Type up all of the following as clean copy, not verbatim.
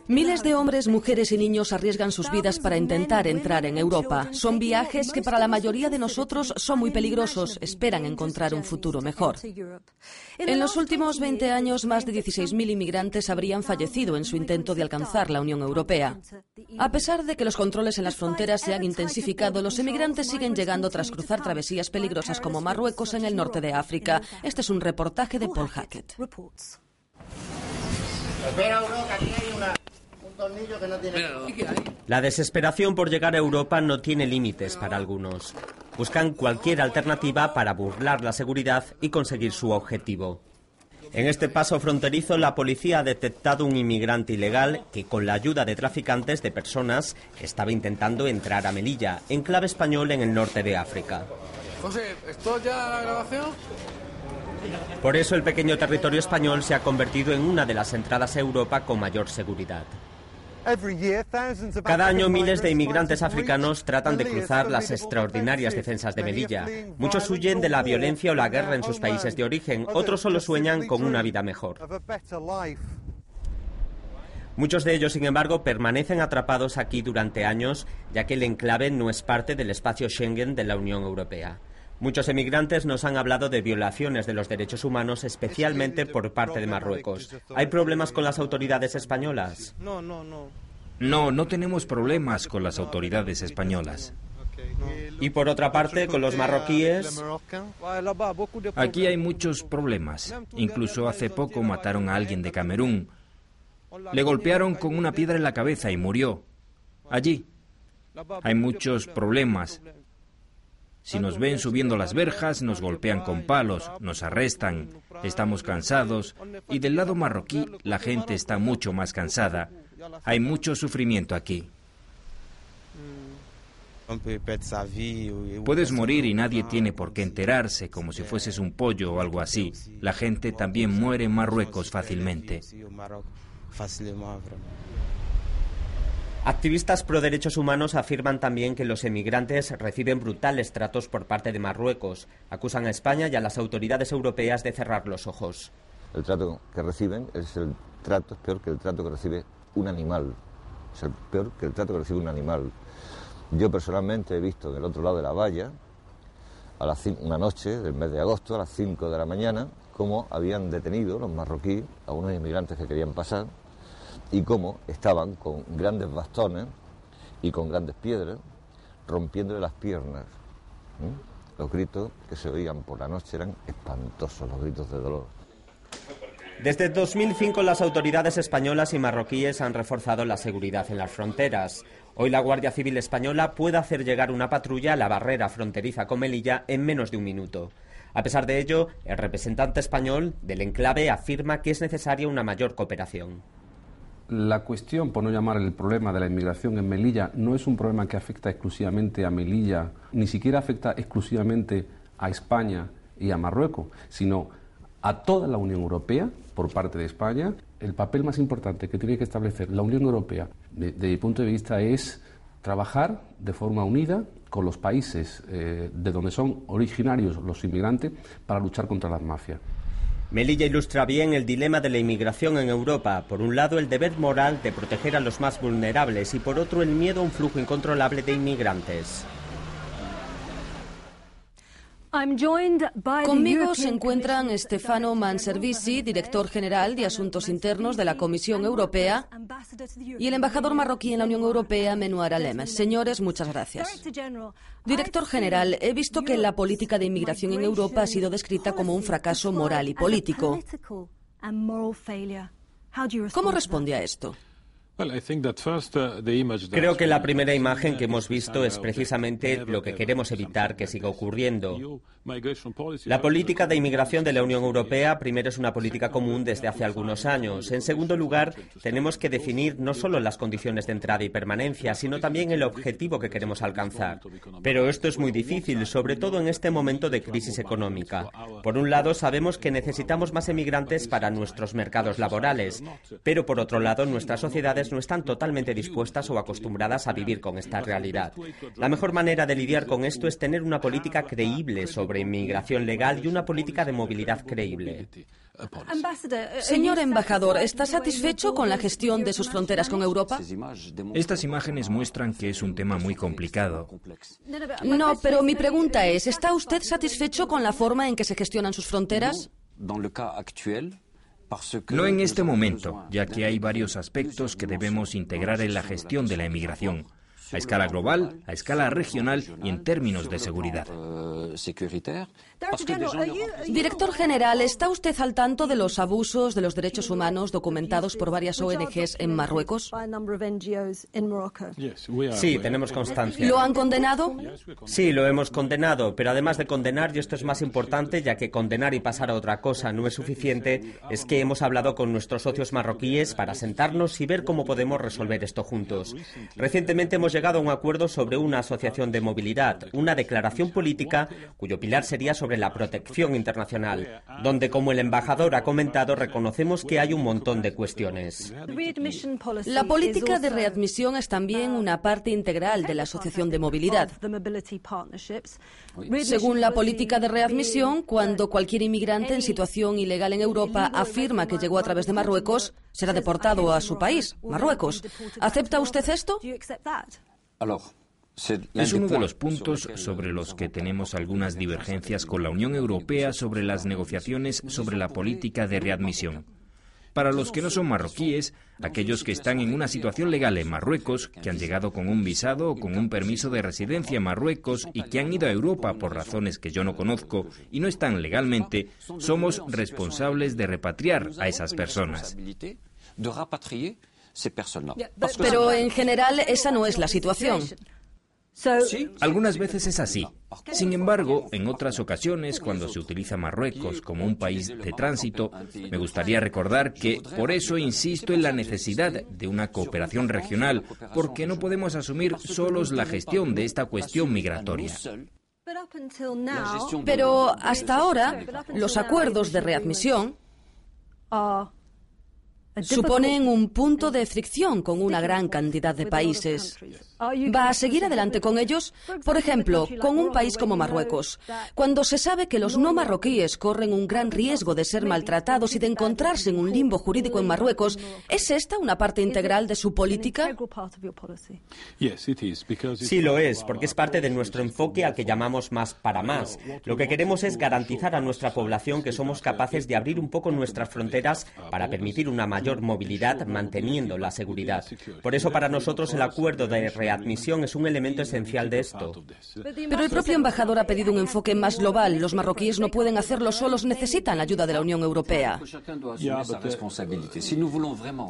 Miles de hombres, mujeres y niños arriesgan sus vidas para intentar entrar en Europa. Son viajes que para la mayoría de nosotros son muy peligrosos. Esperan encontrar un futuro mejor. En los últimos 20 años, más de 16.000 inmigrantes habrían fallecido en su intento de alcanzar la Unión Europea. A pesar de que los controles en las fronteras se han intensificado, los emigrantes siguen llegando tras cruzar travesías peligrosas como Marruecos en el norte de África. Este es un reportaje de Paul Hackett. Espera, Euro, que aquí hay un tornillo que no tiene... La desesperación por llegar a Europa no tiene límites para algunos. Buscan cualquier alternativa para burlar la seguridad y conseguir su objetivo. En este paso fronterizo, la policía ha detectado un inmigrante ilegal que, con la ayuda de traficantes de personas, estaba intentando entrar a Melilla, enclave español en el norte de África. José, ¿esto ya la grabación? Por eso el pequeño territorio español se ha convertido en una de las entradas a Europa con mayor seguridad. Cada año miles de inmigrantes africanos tratan de cruzar las extraordinarias defensas de Melilla. Muchos huyen de la violencia o la guerra en sus países de origen, otros solo sueñan con una vida mejor. Muchos de ellos, sin embargo, permanecen atrapados aquí durante años, ya que el enclave no es parte del espacio Schengen de la Unión Europea. Muchos emigrantes nos han hablado de violaciones de los derechos humanos, especialmente por parte de Marruecos. ¿Hay problemas con las autoridades españolas? No tenemos problemas con las autoridades españolas. Y por otra parte, con los marroquíes... Aquí hay muchos problemas. Incluso hace poco mataron a alguien de Camerún. Le golpearon con una piedra en la cabeza y murió. Allí hay muchos problemas. Si nos ven subiendo las verjas, nos golpean con palos, nos arrestan, estamos cansados, y del lado marroquí la gente está mucho más cansada. Hay mucho sufrimiento aquí. Puedes morir y nadie tiene por qué enterarse, como si fueses un pollo o algo así. La gente también muere en Marruecos fácilmente. Activistas pro derechos humanos afirman también que los emigrantes reciben brutales tratos por parte de Marruecos. Acusan a España y a las autoridades europeas de cerrar los ojos. El trato que reciben es peor que el trato que recibe un animal. Es peor que el trato que recibe un animal. Yo personalmente he visto del otro lado de la valla, una noche del mes de agosto, a las 5 de la mañana, cómo habían detenido los marroquíes a unos inmigrantes que querían pasar, y cómo estaban con grandes bastones y con grandes piedras rompiéndole las piernas. Los gritos que se oían por la noche eran espantosos, los gritos de dolor. Desde 2005 las autoridades españolas y marroquíes han reforzado la seguridad en las fronteras. Hoy la Guardia Civil española puede hacer llegar una patrulla a la barrera fronteriza con Melilla en menos de un minuto. A pesar de ello, el representante español del enclave afirma que es necesaria una mayor cooperación. La cuestión, por no llamar el problema de la inmigración en Melilla, no es un problema que afecta exclusivamente a Melilla, ni siquiera afecta exclusivamente a España y a Marruecos, sino a toda la Unión Europea por parte de España. El papel más importante que tiene que establecer la Unión Europea, desde mi punto de vista, es trabajar de forma unida con los países de donde son originarios los inmigrantes para luchar contra las mafias. Melilla ilustra bien el dilema de la inmigración en Europa. Por un lado, el deber moral de proteger a los más vulnerables y por otro, el miedo a un flujo incontrolable de inmigrantes. Conmigo se encuentran Stefano Manservisi, director general de Asuntos Internos de la Comisión Europea, y el embajador marroquí en la Unión Europea, Menouar Alemes. Señores, muchas gracias. Director general, he visto que la política de inmigración en Europa ha sido descrita como un fracaso moral y político. ¿Cómo responde a esto? Creo que la primera imagen que hemos visto es precisamente lo que queremos evitar que siga ocurriendo. La política de inmigración de la Unión Europea, primero, es una política común desde hace algunos años. En segundo lugar, tenemos que definir no solo las condiciones de entrada y permanencia, sino también el objetivo que queremos alcanzar. Pero esto es muy difícil, sobre todo en este momento de crisis económica. Por un lado, sabemos que necesitamos más emigrantes para nuestros mercados laborales, pero por otro lado, nuestras sociedades poblaciones no están totalmente dispuestas o acostumbradas a vivir con esta realidad. La mejor manera de lidiar con esto es tener una política creíble sobre inmigración legal y una política de movilidad creíble. Señor embajador, ¿está satisfecho con la gestión de sus fronteras con Europa? Estas imágenes muestran que es un tema muy complicado. No, pero mi pregunta es, ¿está usted satisfecho con la forma en que se gestionan sus fronteras? No en este momento, ya que hay varios aspectos que debemos integrar en la gestión de la emigración, a escala global, a escala regional y en términos de seguridad. Director general, ¿está usted al tanto de los abusos de los derechos humanos documentados por varias ONGs en Marruecos? Sí, tenemos constancia. ¿Lo han condenado? Sí, lo hemos condenado, pero además de condenar, y esto es más importante, ya que condenar y pasar a otra cosa no es suficiente, es que hemos hablado con nuestros socios marroquíes para sentarnos y ver cómo podemos resolver esto juntos. Recientemente hemos llegado a un acuerdo sobre una asociación de movilidad, una declaración política cuyo pilar sería sobre la protección internacional, donde, como el embajador ha comentado, reconocemos que hay un montón de cuestiones. La política de readmisión es también una parte integral de la asociación de movilidad. Según la política de readmisión, cuando cualquier inmigrante en situación ilegal en Europa afirma que llegó a través de Marruecos, será deportado a su país, Marruecos. ¿Acepta usted esto? Es uno de los puntos sobre los que tenemos algunas divergencias con la Unión Europea sobre las negociaciones sobre la política de readmisión. Para los que no son marroquíes, aquellos que están en una situación legal en Marruecos, que han llegado con un visado o con un permiso de residencia en Marruecos y que han ido a Europa por razones que yo no conozco y no están legalmente, somos responsables de repatriar a esas personas. Pero en general esa no es la situación. Algunas veces es así. Sin embargo, en otras ocasiones, cuando se utiliza Marruecos como un país de tránsito, me gustaría recordar que por eso insisto en la necesidad de una cooperación regional, porque no podemos asumir solos la gestión de esta cuestión migratoria. Pero hasta ahora, los acuerdos de readmisión suponen un punto de fricción con una gran cantidad de países. ¿Va a seguir adelante con ellos? Por ejemplo, con un país como Marruecos. Cuando se sabe que los no marroquíes corren un gran riesgo de ser maltratados y de encontrarse en un limbo jurídico en Marruecos, ¿es esta una parte integral de su política? Sí lo es, porque es parte de nuestro enfoque al que llamamos más para más. Lo que queremos es garantizar a nuestra población que somos capaces de abrir un poco nuestras fronteras para permitir una mayor movilidad manteniendo la seguridad. Por eso para nosotros el acuerdo de readmisión es un elemento esencial de esto. Pero el propio embajador ha pedido un enfoque más global. Los marroquíes no pueden hacerlo solos, necesitan la ayuda de la Unión Europea.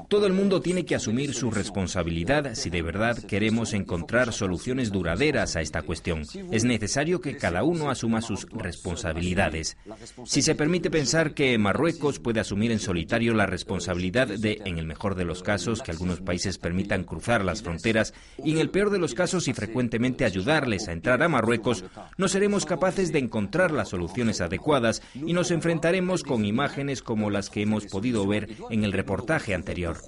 Todo el mundo tiene que asumir su responsabilidad si de verdad queremos encontrar soluciones duraderas a esta cuestión. Es necesario que cada uno asuma sus responsabilidades. Si se permite pensar que Marruecos puede asumir en solitario la responsabilidad de, en el mejor de los casos, que algunos países permitan cruzar las fronteras y en el peor de los casos y frecuentemente ayudarles a entrar a Marruecos, no seremos capaces de encontrar las soluciones adecuadas y nos enfrentaremos con imágenes como las que hemos podido ver en el reportaje anterior.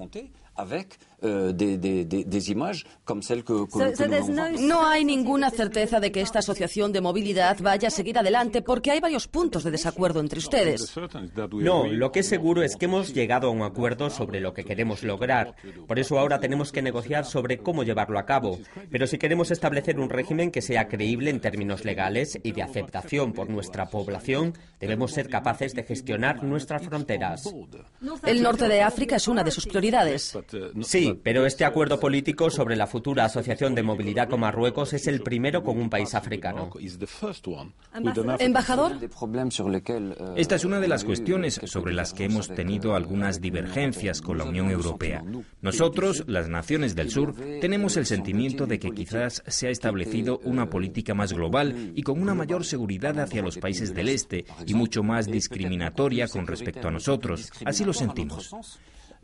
No hay ninguna certeza de que esta asociación de movilidad vaya a seguir adelante porque hay varios puntos de desacuerdo entre ustedes. No, lo que es seguro es que hemos llegado a un acuerdo sobre lo que queremos lograr. Por eso ahora tenemos que negociar sobre cómo llevarlo a cabo. Pero si queremos establecer un régimen que sea creíble en términos legales y de aceptación por nuestra población, debemos ser capaces de gestionar nuestras fronteras. El norte de África es una de sus prioridades. Sí, pero este acuerdo político sobre la futura asociación de movilidad con Marruecos es el primero con un país africano. Embajador. Esta es una de las cuestiones sobre las que hemos tenido algunas divergencias con la Unión Europea. Nosotros, las naciones del sur, tenemos el sentimiento de que quizás se ha establecido una política más global y con una mayor seguridad hacia los países del este y mucho más discriminatoria con respecto a nosotros. Así lo sentimos.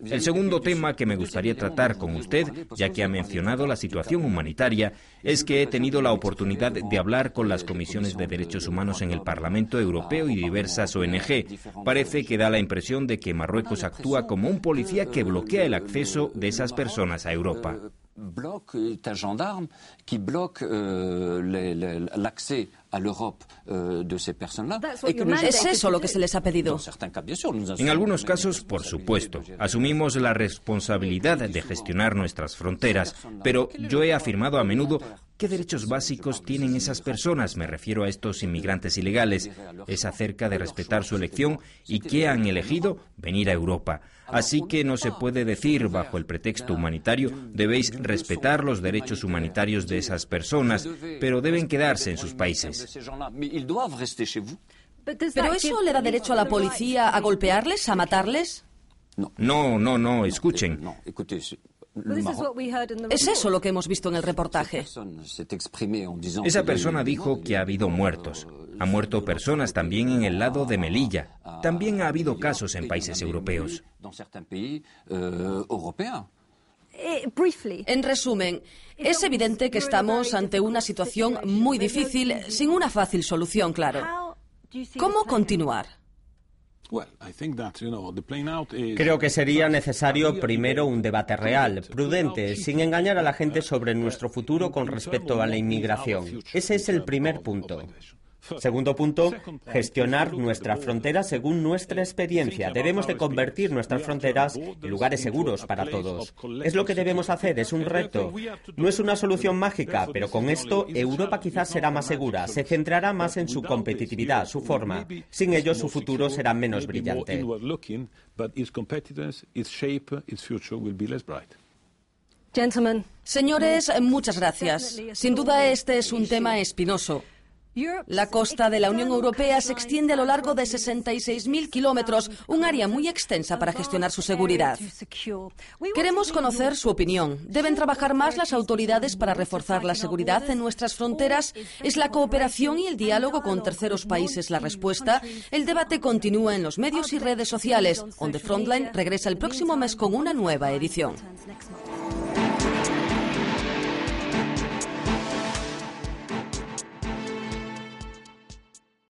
El segundo tema que me gustaría tratar con usted, ya que ha mencionado la situación humanitaria, es que he tenido la oportunidad de hablar con las comisiones de derechos humanos en el Parlamento Europeo y diversas ONG. Parece que da la impresión de que Marruecos actúa como un policía que bloquea el acceso de esas personas a Europa. Est un gendarme qui bloque l'accès à l'Europe de ces personnes-là. ¿Es eso lo que se les ha pedido? En algunos casos, por supuesto. Asumimos la responsabilidad de gestionar nuestras fronteras, pero yo he afirmado a menudo ¿qué derechos básicos tienen esas personas? Me refiero a estos inmigrantes ilegales. Es acerca de respetar su elección y qué han elegido venir a Europa. Así que no se puede decir, bajo el pretexto humanitario, debéis respetar los derechos humanitarios de esas personas, pero deben quedarse en sus países. ¿Pero eso le da derecho a la policía a golpearles, a matarles? No, escuchen. Es eso lo que hemos visto en el reportaje. Esa persona dijo que ha habido muertos. Han muerto personas también en el lado de Melilla. También ha habido casos en países europeos. En resumen, es evidente que estamos ante una situación muy difícil, sin una fácil solución, claro. ¿Cómo continuar? Creo que sería necesario primero un debate real, prudente, sin engañar a la gente sobre nuestro futuro con respecto a la inmigración. Ese es el primer punto. Segundo punto, gestionar nuestra frontera según nuestra experiencia. Debemos de convertir nuestras fronteras en lugares seguros para todos. Es lo que debemos hacer, es un reto. No es una solución mágica, pero con esto Europa quizás será más segura, se centrará más en su competitividad, su forma. Sin ello, su futuro será menos brillante. Señores, muchas gracias. Sin duda este es un tema espinoso. La costa de la Unión Europea se extiende a lo largo de 66.000 kilómetros, un área muy extensa para gestionar su seguridad. Queremos conocer su opinión. ¿Deben trabajar más las autoridades para reforzar la seguridad en nuestras fronteras? ¿Es la cooperación y el diálogo con terceros países la respuesta? El debate continúa en los medios y redes sociales. On the Frontline regresa el próximo mes con una nueva edición.